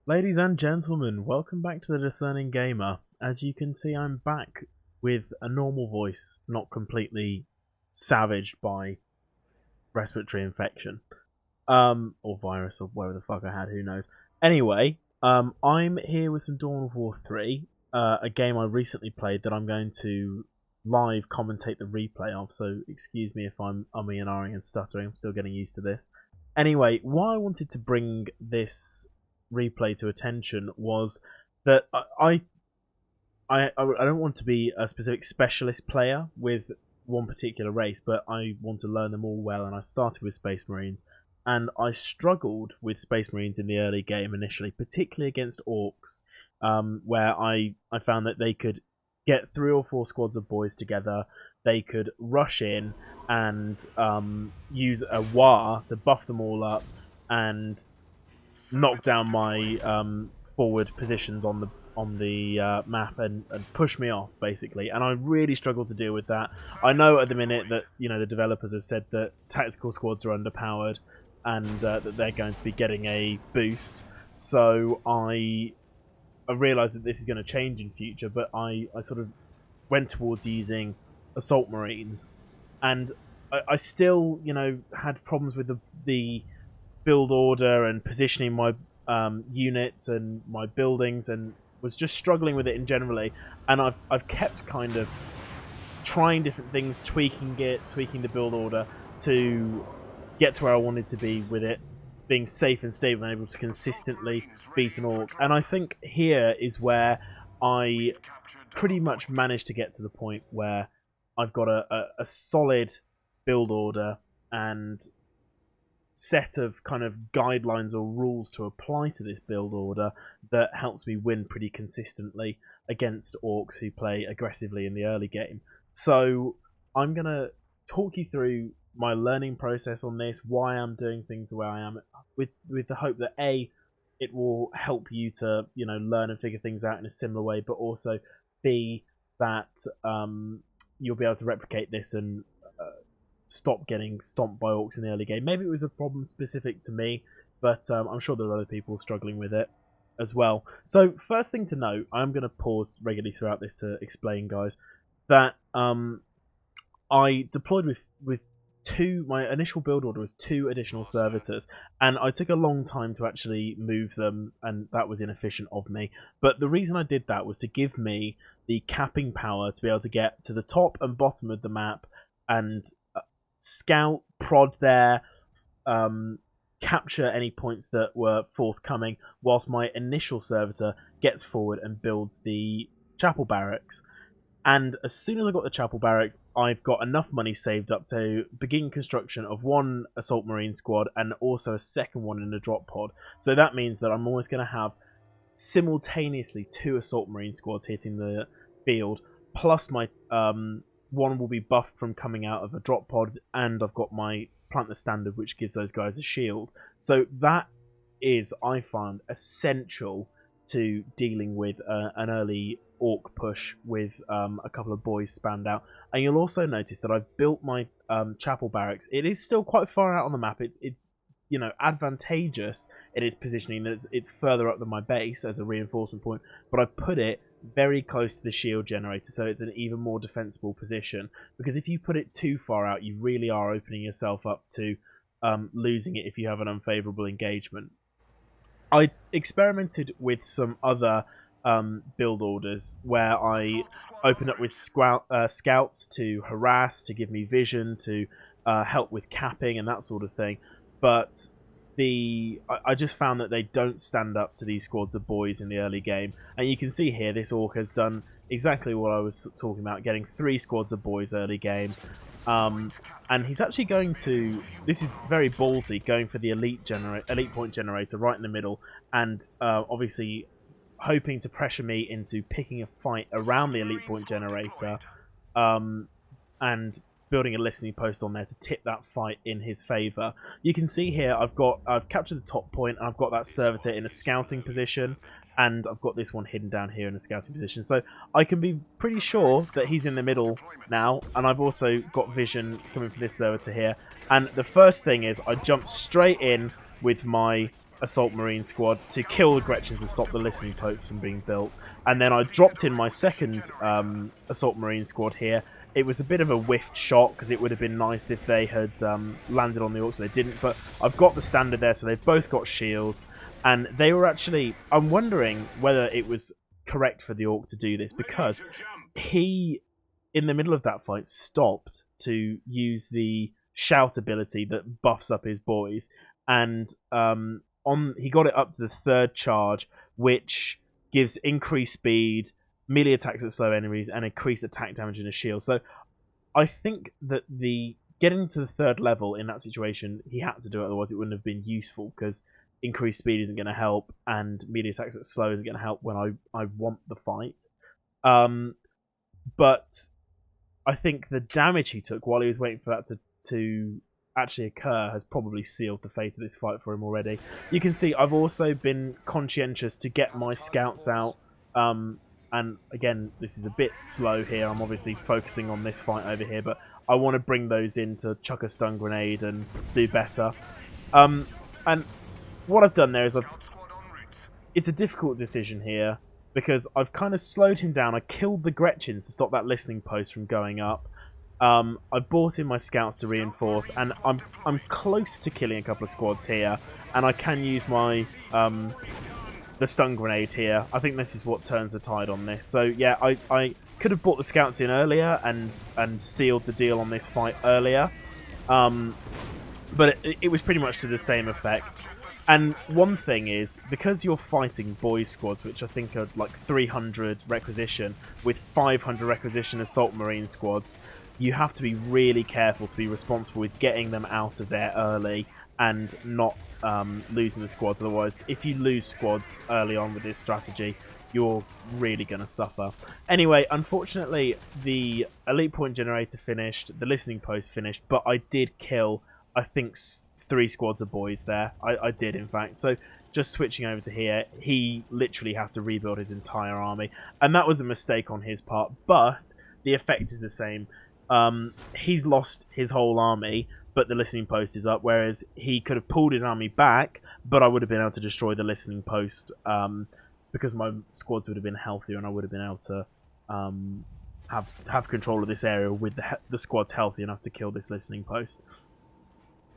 Ladies and gentlemen, welcome back to the Discerning Gamer. As you can see, I'm back with a normal voice, not completely savaged by respiratory infection. Or virus, or whatever the fuck I had, who knows. Anyway, I'm here with some Dawn of War 3, a game I recently played that I'm going to live commentate the replay of, so excuse me if I'm umming and ahhing and stuttering, I'm still getting used to this. Anyway, why I wanted to bring this replay to attention was that I don't want to be a specific specialist player with one particular race, but I want to learn them all well, and I started with Space Marines, and I struggled with Space Marines in the early game initially, particularly against Orcs, where I found that they could get 3 or 4 squads of boys together, they could rush in and use a War to buff them all up and knock down my forward positions on the map and push me off, basically. And I really struggled to deal with that. I know at the minute that the developers have said that tactical squads are underpowered and that they're going to be getting a boost. So I realised that this is going to change in future, but I sort of went towards using Assault Marines, and I still had problems with the build order and positioning my units and my buildings, and was just struggling with it in generally. And I've kept kind of trying different things, tweaking the build order to get to where I wanted to be with it being safe and stable and able to consistently beat an Orc. And I think here is where I pretty much managed to get to the point where I've got a solid build order and set of kind of guidelines or rules to apply to this build order that helps me win pretty consistently against Orcs who play aggressively in the early game. So I'm going to talk you through my learning process on this, why I'm doing things the way I am, with the hope that A, it will help you to learn and figure things out in a similar way, but also B, that you'll be able to replicate this and stop getting stomped by Orcs in the early game. Maybe it was a problem specific to me, but I'm sure there are other people struggling with it as well. So first thing to note, I'm going to pause regularly throughout this to explain, guys, that I deployed with my initial build order was 2 additional servitors, and I took a long time to actually move them, and that was inefficient of me. But the reason I did that was to give me the capping power to be able to get to the top and bottom of the map and scout, prod there, capture any points that were forthcoming, whilst my initial servitor gets forward and builds the chapel barracks. And as soon as I got the chapel barracks, I've got enough money saved up to begin construction of 1 Assault Marine squad and also a second one in a drop pod. So that means that I'm always going to have simultaneously 2 Assault Marine squads hitting the field, plus my one will be buffed from coming out of a drop pod, and I've got my Plant the Standard, which gives those guys a shield. So that is, I found, essential to dealing with an early Orc push with a couple of boys spanned out. And you'll also notice that I've built my chapel barracks. It is still quite far out on the map. It's advantageous in its positioning. It's further up than my base as a reinforcement point, but I put it very close to the shield generator, so it's an even more defensible position. Because if you put it too far out, you really are opening yourself up to losing it if you have an unfavourable engagement. I experimented with some other build orders where I opened up with scouts to harass, to give me vision, to help with capping and that sort of thing. But I just found that they don't stand up to these squads of boys in the early game. And you can see here, this Orc has done exactly what I was talking about, getting 3 squads of boys early game. And he's actually going to, this is very ballsy, going for the elite point generator right in the middle, and obviously hoping to pressure me into picking a fight around the elite point generator, and building a listening post on there to tip that fight in his favour. You can see here I've captured the top point, and I've got that servitor in a scouting position, and I've got this one hidden down here in a scouting position. So I can be pretty sure that he's in the middle now, and I've also got vision coming from this servitor here. And the first thing is I jump straight in with my assault marine squad to kill the Gretchens and stop the listening posts from being built. And then I dropped in my second assault marine squad here. It was a bit of a whiffed shot because it would have been nice if they had landed on the Orcs, but they didn't. But I've got the standard there, so they've both got shields. And they were actually... I'm wondering whether it was correct for the Orc to do this, because he, in the middle of that fight, stopped to use the shout ability that buffs up his boys. And he got it up to the third charge, which gives increased speed, melee attacks at slow enemies, and increased attack damage in a shield. So I think that getting to the third level in that situation, he had to do it, otherwise it wouldn't have been useful, because increased speed isn't going to help, and melee attacks at slow isn't going to help when I want the fight. But I think the damage he took while he was waiting for that to actually occur has probably sealed the fate of this fight for him already. You can see I've also been conscientious to get my scouts out. And again, this is a bit slow here. I'm obviously focusing on this fight over here, but I want to bring those in to chuck a stun grenade and do better. And what I've done there is it's a difficult decision here, because I've kind of slowed him down. I killed the Gretchens to stop that listening post from going up. I brought in my scouts to reinforce, and I'm close to killing a couple of squads here, and I can use my the stun grenade here. I think this is what turns the tide on this. So yeah, I could have brought the scouts in earlier and sealed the deal on this fight earlier, but it was pretty much to the same effect. And one thing is, because you're fighting boys squads, which I think are like 300 requisition, with 500 requisition assault marine squads, you have to be really careful to be responsible with getting them out of there early and not losing the squads. Otherwise, if you lose squads early on with this strategy, you're really going to suffer. Anyway, unfortunately, the elite point generator finished, the listening post finished, but I did kill, I think, 3 squads of boys there. I did, in fact. So just switching over to here, he literally has to rebuild his entire army, and that was a mistake on his part, but the effect is the same. He's lost his whole army, but the listening post is up, whereas he could have pulled his army back, but I would have been able to destroy the listening post because my squads would have been healthier, and I would have been able to have control of this area with the squads healthy enough to kill this listening post.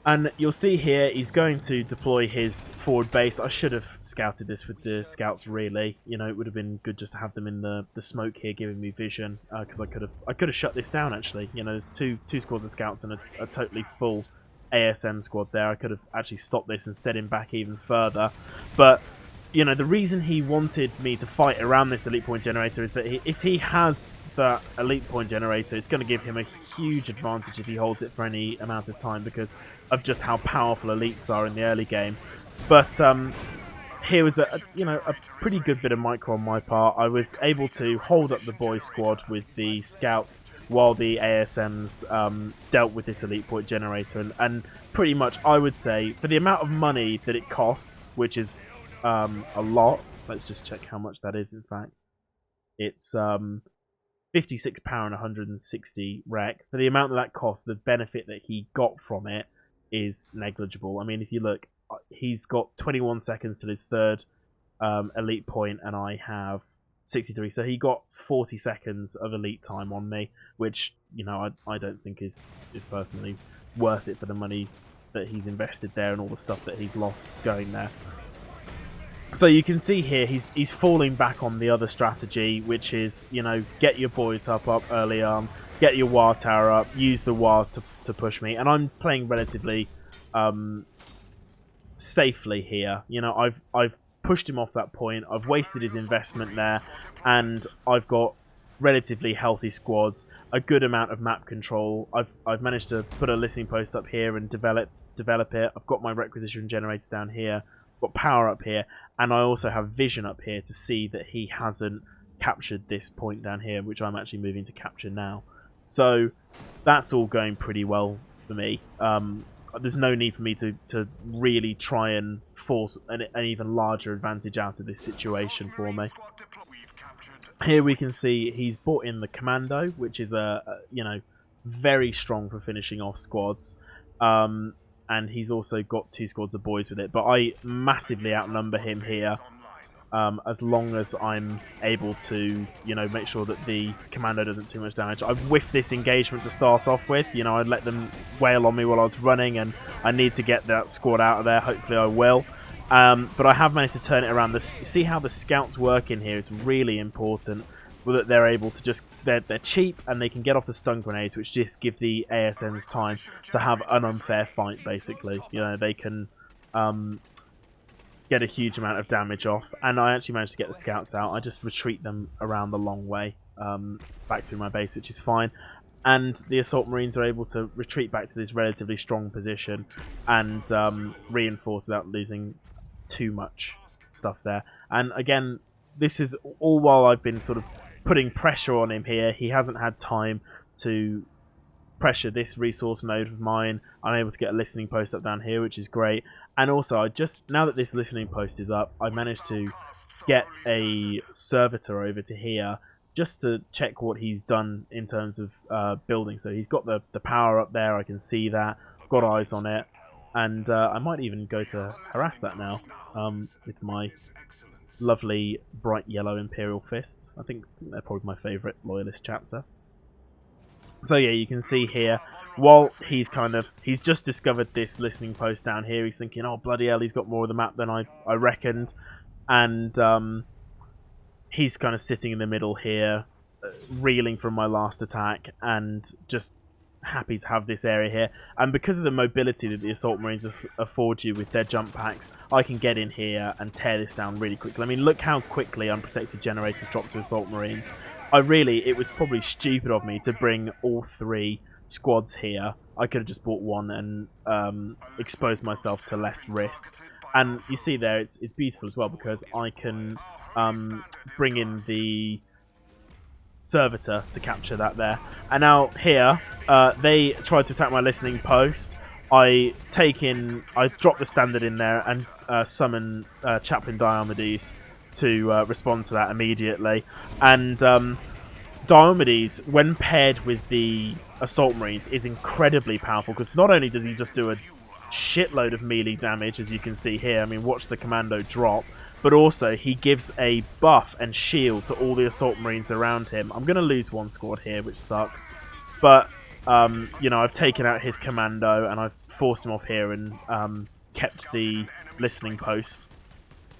And you'll see here, he's going to deploy his forward base. I should have scouted this with the scouts, really. You know, it would have been good just to have them in the smoke here, giving me vision, because I could have shut this down, actually. You know, there's two squads of scouts and a totally full ASM squad there. I could have actually stopped this and set him back even further. But, you know, the reason he wanted me to fight around this elite point generator is that if he has that elite point generator, it's going to give him a huge advantage if he holds it for any amount of time, because of just how powerful elites are in the early game. But here was a pretty good bit of micro on my part. I was able to hold up the boy squad with the scouts while the ASMs dealt with this elite point generator, and pretty much, I would say, for the amount of money that it costs, which is a lot. Let's just check how much that is. In fact, it's £56 and 160 rec. For the amount that costs, the benefit that he got from it is negligible. I mean, if you look, he's got 21 seconds till his third elite point, and I have 63. So he got 40 seconds of elite time on me, which, you know, I don't think is personally worth it for the money that he's invested there and all the stuff that he's lost going there. So you can see here he's falling back on the other strategy, which is, you know, get your boys up early on, get your war tower up, use the war to push me, and I'm playing relatively safely here. You know, I've pushed him off that point, I've wasted his investment there, and I've got relatively healthy squads, a good amount of map control. I've managed to put a listening post up here and develop it. I've got my requisition generators down here, got power up here, and I also have vision up here to see that he hasn't captured this point down here, which I'm actually moving to capture now. So that's all going pretty well for me. There's no need for me to really try and force an even larger advantage out of this situation for me. Here we can see he's brought in the commando, which is you know, very strong for finishing off squads. and he's also got 2 squads of boys with it. But I massively outnumber him here. As long as I'm able to, you know, make sure that the commando doesn't do too much damage. I whiffed this engagement to start off with. You know, I'd let them wail on me while I was running, and I need to get that squad out of there. Hopefully I will. But I have managed to turn it around. See how the scouts work in here is really important. That they're able to just, they're cheap, and they can get off the stun grenades, which just give the ASMs time to have an unfair fight, basically. You know, they can get a huge amount of damage off, and I actually managed to get the scouts out. I just retreat them around the long way back through my base, which is fine, and the assault marines are able to retreat back to this relatively strong position and reinforce without losing too much stuff there. And again, this is all while I've been sort of putting pressure on him here. He hasn't had time to pressure this resource node of mine. I'm able to get a listening post up down here, which is great. And also, now that this listening post is up, I managed to get a servitor over to here just to check what he's done in terms of building. So he's got the power up there, I can see that, got eyes on it, and I might even go to harass that now with my lovely bright yellow Imperial Fists. I think they're probably my favourite Loyalist chapter. So yeah, you can see here, while he's just discovered this listening post down here, he's thinking, oh bloody hell, he's got more of the map than I reckoned, and he's kind of sitting in the middle here, reeling from my last attack, and just happy to have this area here. And because of the mobility that the assault marines afford you with their jump packs, I can get in here and tear this down really quickly. I mean, look how quickly unprotected generators drop to assault marines. It was probably stupid of me to bring all 3 squads here. I could have just bought one and exposed myself to less risk. And you see there, it's beautiful as well, because I can bring in the servitor to capture that there. And now here, they tried to attack my listening post. I drop the standard in there and summon Chaplain Diomedes to respond to that immediately. And Diomedes, when paired with the assault marines, is incredibly powerful, because not only does he just do a shitload of melee damage, as you can see here, I mean, watch the commando drop, but also he gives a buff and shield to all the assault marines around him. I'm going to lose 1 squad here, which sucks, but you know, I've taken out his commando and I've forced him off here and kept the listening post,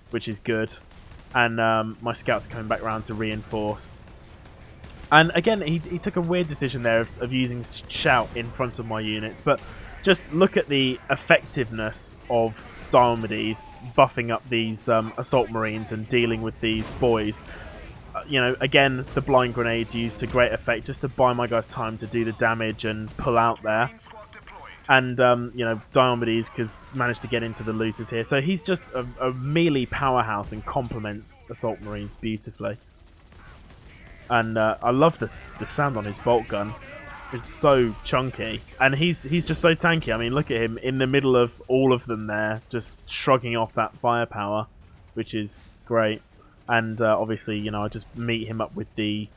which is good. And my scouts are coming back around to reinforce. And again, he took a weird decision there of using shout in front of my units, but just look at the effectiveness of Diomedes buffing up these assault marines and dealing with these boys. You know, again, the blind grenades used to great effect just to buy my guys time to do the damage and pull out there. And, you know, Diomedes managed to get into the looters here. So he's just a melee powerhouse and complements assault marines beautifully. And I love the sound on his bolt gun. It's so chunky. And he's just so tanky. I mean, look at him in the middle of all of them there, just shrugging off that firepower, which is great. And obviously, you know, I just meet him up with the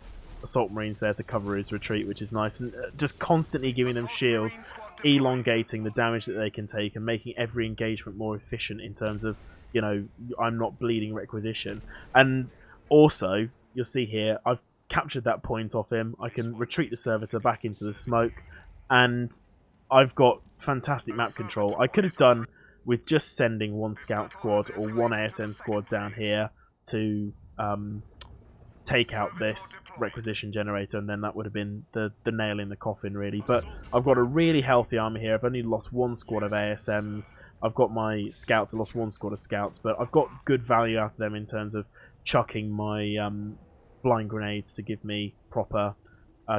assault marines there to cover his retreat, which is nice. And just constantly giving them shields, elongating the damage that they can take, and making every engagement more efficient in terms of, you know, I'm not bleeding requisition. And also, you'll see here, I've captured that point off him. I can retreat the servitor back into the smoke, and I've got fantastic map control. I could have done with just sending 1 scout squad or 1 ASM squad down here to take out this requisition generator, and then that would have been the nail in the coffin, really. But I've got a really healthy army here. I've only lost 1 squad of ASMs. I've got my scouts. I lost 1 squad of scouts, but I've got good value out of them in terms of chucking my blind grenades to give me proper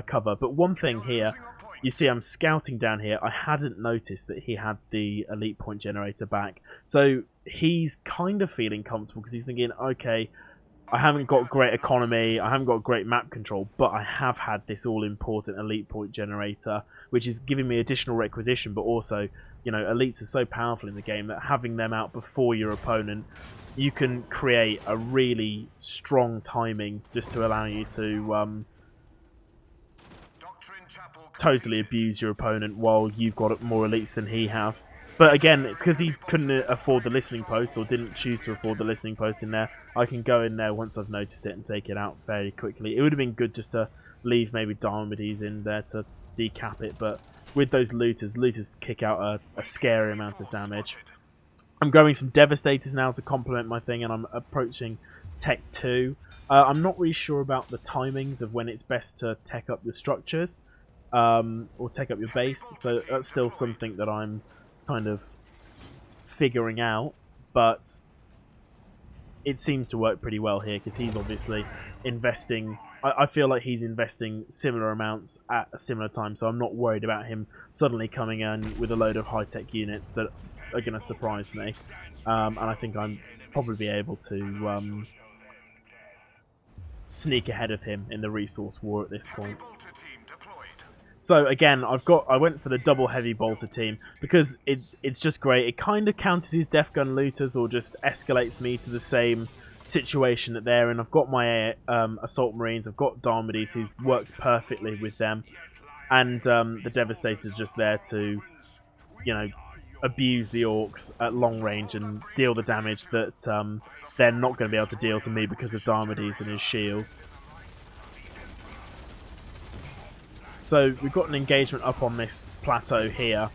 cover. But one thing here, you see I'm scouting down here. I hadn't noticed that he had the elite point generator back. So he's kind of feeling comfortable because he's thinking, okay, I haven't got great economy, I haven't got great map control, but I have had this all-important elite point generator, which is giving me additional requisition, but also, you know, elites are so powerful in the game that having them out before your opponent, you can create a really strong timing just to allow you to totally abuse your opponent while you've got more elites than he have. But again, because he couldn't afford the listening post, or didn't choose to afford the listening post in there, I can go in there once I've noticed it and take it out fairly quickly. It would have been good just to leave maybe Dharmades in there to decap it, but with those looters kick out a scary amount of damage. I'm growing some Devastators now to complement my thing, and I'm approaching Tech 2. I'm not really sure about the timings of when it's best to tech up your structures, or tech up your base, so that's still something that I'm kind of figuring out, but it seems to work pretty well here, because he's obviously investing... I feel like he's investing similar amounts at a similar time, so I'm not worried about him suddenly coming in with a load of high-tech units that are going to surprise me. And I think I'm probably able to sneak ahead of him in the resource war at this point. So again, I went for the double heavy bolter team because it's just great. It kind of counters his Death Gun looters, or just escalates me to the same situation that they're in. I've got my assault marines, I've got Dharmades, who works perfectly with them, and the Devastators are just there to, you know, abuse the orcs at long range and deal the damage that they're not going to be able to deal to me because of Dharmades and his shields. So we've got an engagement up on this plateau here,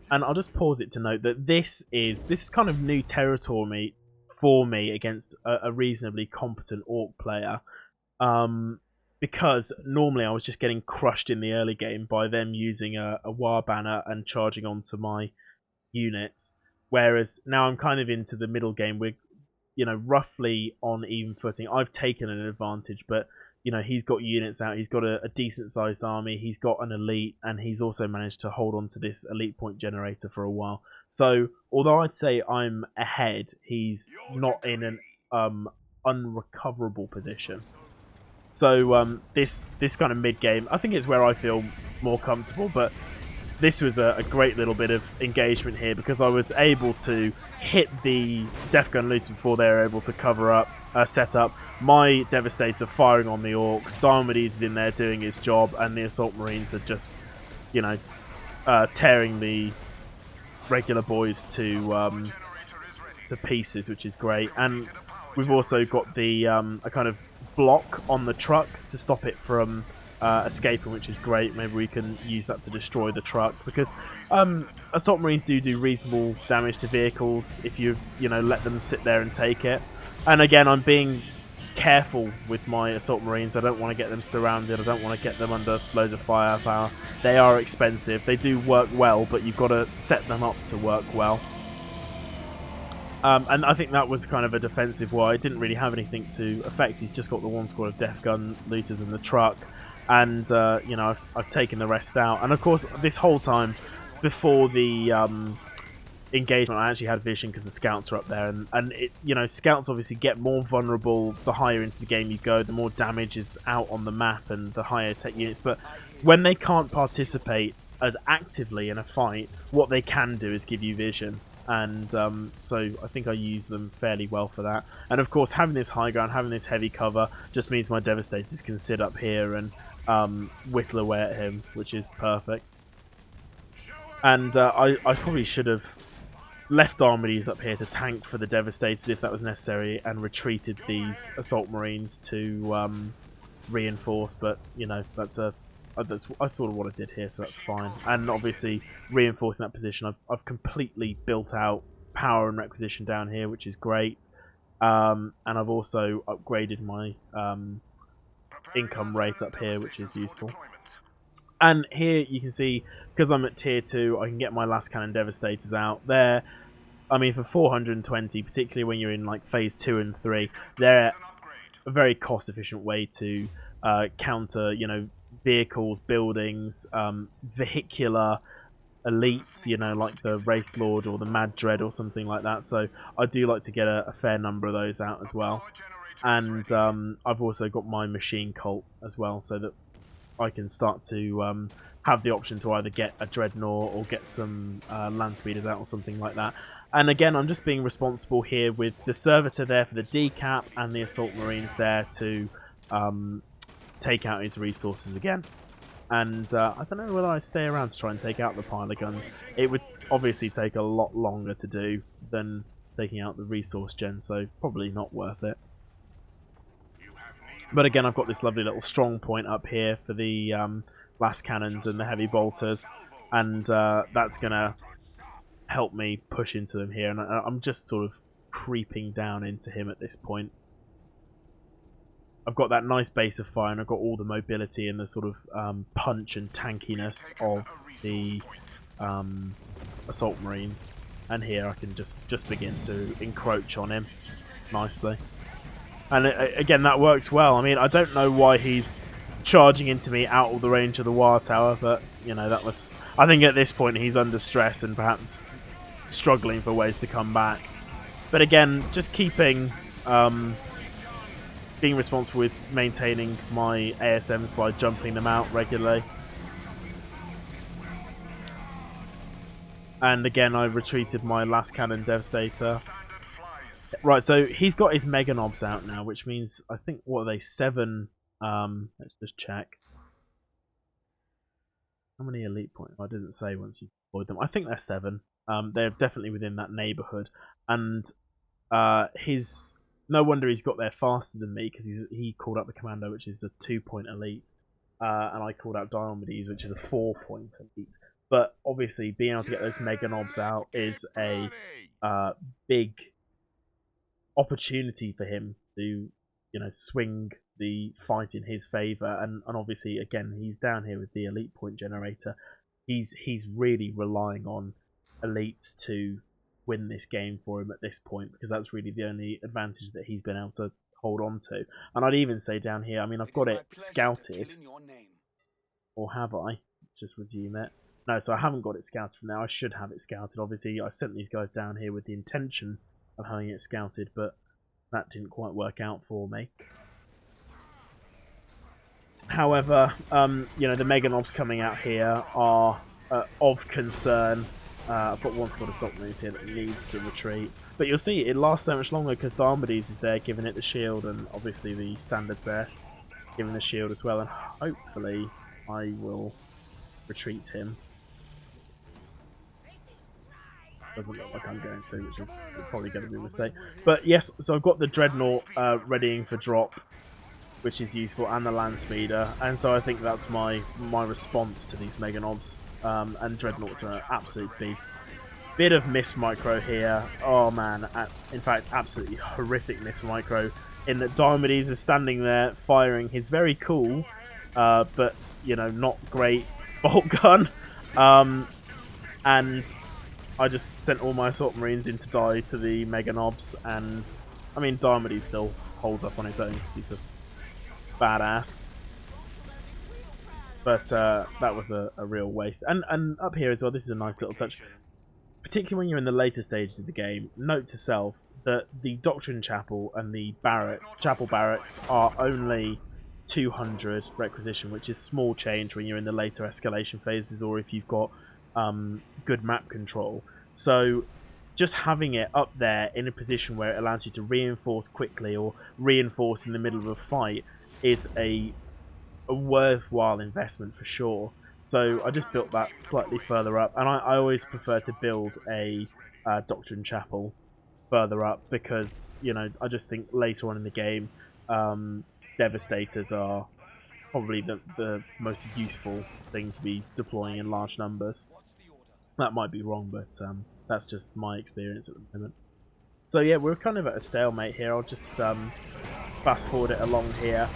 and I'll just pause it to note that this is kind of new territory for me against a reasonably competent orc player, because normally I was just getting crushed in the early game by them using a war banner and charging onto my units, whereas now I'm kind of into the middle game. We're, you know, roughly on even footing. I've taken an advantage, but you know, he's got units out, he's got a decent sized army, he's got an elite, and he's also managed to hold on to this elite point generator for a while. So although I'd say I'm ahead, he's not in an unrecoverable position. So this kind of mid game, I think it's where I feel more comfortable, but this was a great little bit of engagement here, because I was able to hit the Death Gun looters before they were able to cover up, set up. My Devastator firing on the orcs, Dharmades is in there doing his job, and the Assault Marines are just, you know, tearing the regular boys to pieces, which is great. And we've also got the a kind of block on the truck to stop it from escaping, which is great. Maybe we can use that to destroy the truck, because Assault Marines do reasonable damage to vehicles if you let them sit there and take it. And again, I'm being careful with my Assault Marines. I don't want to get them surrounded. I don't want to get them under loads of firepower. They are expensive. They do work well, but you've got to set them up to work well. And I think that was kind of a defensive war. It didn't really have anything to affect. He's just got the one squad of Death Gun looters in the truck. And, I've taken the rest out. And, of course, this whole time, before the engagement, I actually had vision because the scouts are up there. And scouts obviously get more vulnerable the higher into the game you go, the more damage is out on the map and the higher tech units. But when they can't participate as actively in a fight, what they can do is give you vision. And so I think I use them fairly well for that. And of course, having this high ground, having this heavy cover, just means my Devastators can sit up here and whittle away at him, which is perfect. And I probably should have left Dharmades up here to tank for the Devastators if that was necessary, and retreated these Assault Marines to reinforce. But that's sort of what I did here, so that's fine. And obviously, reinforcing that position, I've completely built out power and requisition down here, which is great. And I've also upgraded my income rate up here, which is useful. And here you can see, because I'm at tier 2, I can get my last cannon Devastators out there. I mean, for 420, particularly when you're in like phase 2 and 3, they're a very cost-efficient way to counter, vehicles, buildings, vehicular elites, like the Wraith Lord or the Mad Dread or something like that. So I do like to get a fair number of those out as well. And I've also got my Machine Cult as well, so that I can start to have the option to either get a Dreadnought or get some Land Speeders out or something like that. And again, I'm just being responsible here with the Servitor there for the decap and the Assault Marines there to take out his resources again. And I don't know whether I stay around to try and take out the pile of guns. It would obviously take a lot longer to do than taking out the resource gen, so probably not worth it. But again, I've got this lovely little strong point up here for the blast cannons and the heavy bolters, and that's going to help me push into them here. And I'm just sort of creeping down into him at this point. I've got that nice base of fire, and I've got all the mobility and the sort of punch and tankiness of the assault marines. And here I can just begin to encroach on him nicely. And again, that works well. I mean, I don't know why he's charging into me out of the range of the wire tower, but, you know, that was... I think at this point he's under stress and perhaps struggling for ways to come back. But again, just keeping... being responsible with maintaining my ASMs by jumping them out regularly. And again, I retreated my last cannon Devastator. Right, so he's got his Mega Knobs out now, which means, I think, what are they, 7... let's just check. How many elite points? I didn't say once you deployed them. I think they're 7. They're definitely within that neighbourhood. And his... No wonder he's got there faster than me, because he called out the Commando, which is a 2-point elite. And I called out Diomedes, which is a 4-point elite. But obviously, being able to get those Mega Knobs out is a big opportunity for him to, you know, swing the fight in his favour. And obviously, again, he's down here with the elite point generator. He's really relying on elites to win this game for him at this point, because that's really the only advantage that he's been able to hold on to. And I'd even say down here, I mean, I've got it scouted, or have I? Let's just resume it. No, so I haven't got it scouted for now. I should have it scouted. Obviously, I sent these guys down here with the intention of having it scouted, but that didn't quite work out for me. However, you know, the Mega Knobs coming out here are of concern. I've got one squad of assault marines here that needs to retreat. But you'll see, it lasts so much longer because Diomedes is there giving it the shield, and obviously the standards there giving the shield as well. And hopefully I will retreat him. Doesn't look like I'm going to, which is probably going to be a mistake. But yes, so I've got the Dreadnought readying for drop, which is useful, and the Land Speeder. And so I think that's my response to these Mega Knobs. And Dreadnoughts are an absolute beast. Bit of miss micro here. Oh man, in fact, absolutely horrific miss micro. In that Diomedes is standing there firing his very cool, but you know, not great bolt gun. And I just sent all my assault marines in to die to the Mega Knobs. And I mean, Diomedes still holds up on his own because he's a badass. But that was a real waste. And up here as well, this is a nice little touch. Particularly when you're in the later stages of the game, note to self that the Doctrine Chapel and the Chapel Barracks are only 200 requisition, which is small change when you're in the later escalation phases, or if you've got good map control. So just having it up there in a position where it allows you to reinforce quickly or reinforce in the middle of a fight is a worthwhile investment for sure. So I just built that slightly further up, and I always prefer to build a Doctrine Chapel further up because, you know, I just think later on in the game Devastators are probably the most useful thing to be deploying in large numbers. That might be wrong, but that's just my experience at the moment. So yeah, we're kind of at a stalemate here. I'll just fast forward it along here.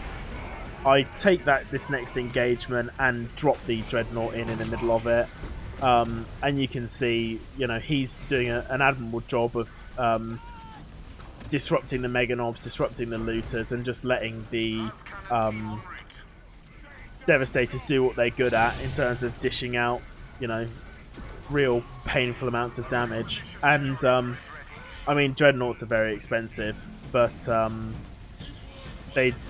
I take this next engagement and drop the Dreadnought in the middle of it. And you can see, you know, he's doing an admirable job of disrupting the Mega Knobs, disrupting the looters, and just letting the Devastators do what they're good at in terms of dishing out, you know, real painful amounts of damage. And I mean, Dreadnoughts are very expensive, but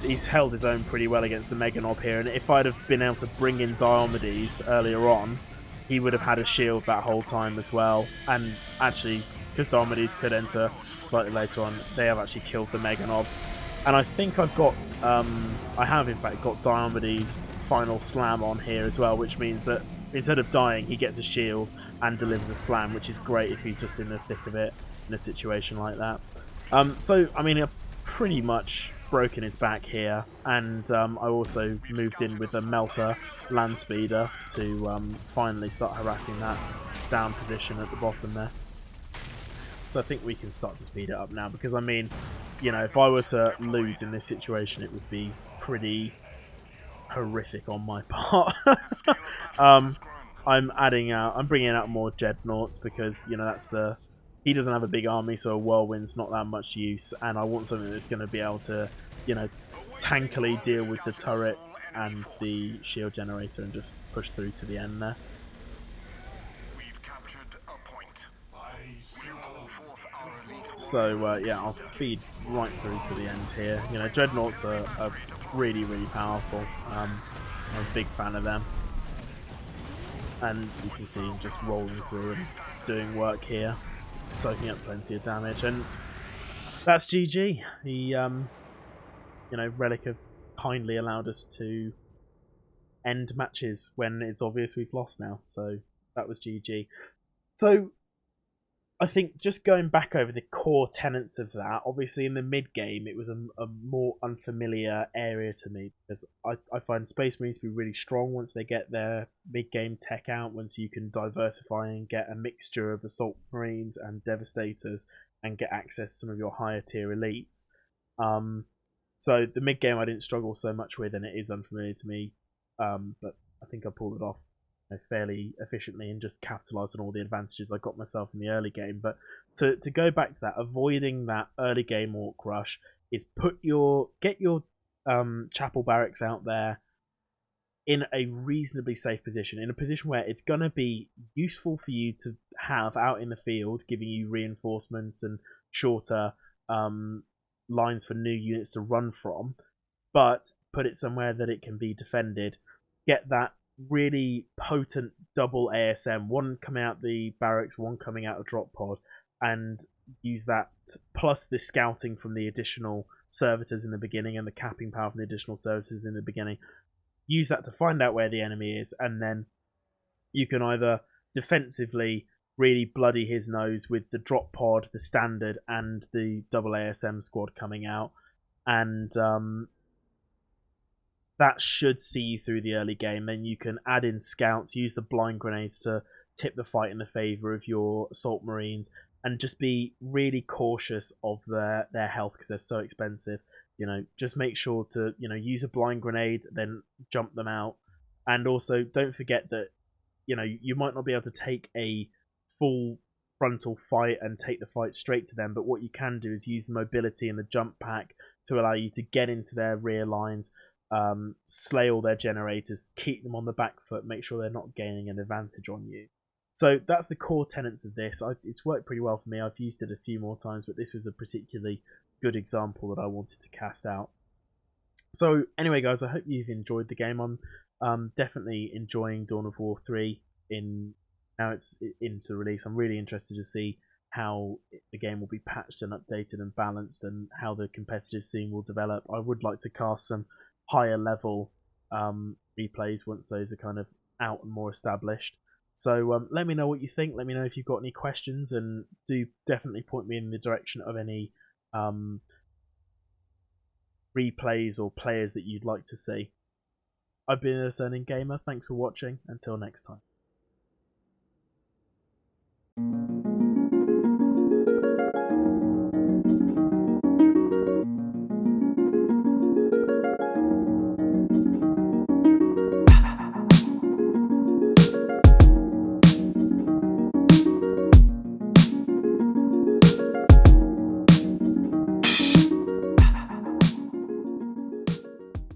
he's held his own pretty well against the Mega Knob here. And if I'd have been able to bring in Diomedes earlier on, he would have had a shield that whole time as well. And actually, because Diomedes could enter slightly later on, they have actually killed the Mega Knobs. And I think I've got, I have in fact got Diomedes' final slam on here as well, which means that instead of dying, he gets a shield and delivers a slam, which is great if he's just in the thick of it in a situation like that. So, I mean, I've pretty much broken his back here, and I also moved in with a Melter land speeder to finally start harassing that down position at the bottom there. So I think we can start to speed it up now, because I mean, you know, if I were to lose in this situation, it would be pretty horrific on my part. I'm bringing out more Dreadnoughts because, you know, he doesn't have a big army, so a Whirlwind's not that much use, and I want something that's going to be able to, you know, tankily deal with the turrets and the shield generator and just push through to the end there. So yeah, I'll speed right through to the end here. You know, Dreadnoughts are really, really powerful. I'm a big fan of them. And you can see him just rolling through and doing work here, soaking up plenty of damage. And that's GG. He, you know, Relic have kindly allowed us to end matches when it's obvious we've lost now. So that was GG. So I think just going back over the core tenets of that, obviously in the mid-game it was a more unfamiliar area to me, because I find Space Marines to be really strong once they get their mid-game tech out, once you can diversify and get a mixture of Assault Marines and Devastators and get access to some of your higher tier elites. So the mid-game I didn't struggle so much with, and it is unfamiliar to me, but I think I pulled it off fairly efficiently and just capitalised on all the advantages I got myself in the early game. But to go back to that, avoiding that early game Orc rush is get your chapel barracks out there in a reasonably safe position, in a position where it's going to be useful for you to have out in the field, giving you reinforcements and shorter lines for new units to run from, but put it somewhere that it can be defended. Get that really potent double ASM, one coming out the barracks, one coming out of drop pod, and use that plus the scouting from the additional servitors in the beginning and the capping power from the additional servitors in the beginning. Use that to find out where the enemy is, and then you can either defensively really bloody his nose with the drop pod, the standard, and the double ASM squad coming out, and that should see you through the early game. Then you can add in scouts, use the blind grenades to tip the fight in the favour of your Assault Marines, and just be really cautious of their health because they're so expensive. You know, just make sure to, you know, use a blind grenade, then jump them out. And also don't forget that, you know, you might not be able to take a full frontal fight and take the fight straight to them, but what you can do is use the mobility and the jump pack to allow you to get into their rear lines, slay all their generators, keep them on the back foot, make sure they're not gaining an advantage on you. So that's the core tenets of this. It's worked pretty well for me. I've used it a few more times, but this was a particularly good example that I wanted to cast out. So anyway, guys, I hope you've enjoyed the game. I'm definitely enjoying Dawn of War 3 now it's into release. I'm really interested to see how the game will be patched and updated and balanced, and how the competitive scene will develop. I would like to cast some higher level replays once those are kind of out and more established. So let me know what you think. Let me know if you've got any questions, and do definitely point me in the direction of any replays or players that you'd like to see. I've been a Discerning Gamer. Thanks for watching. Until next time.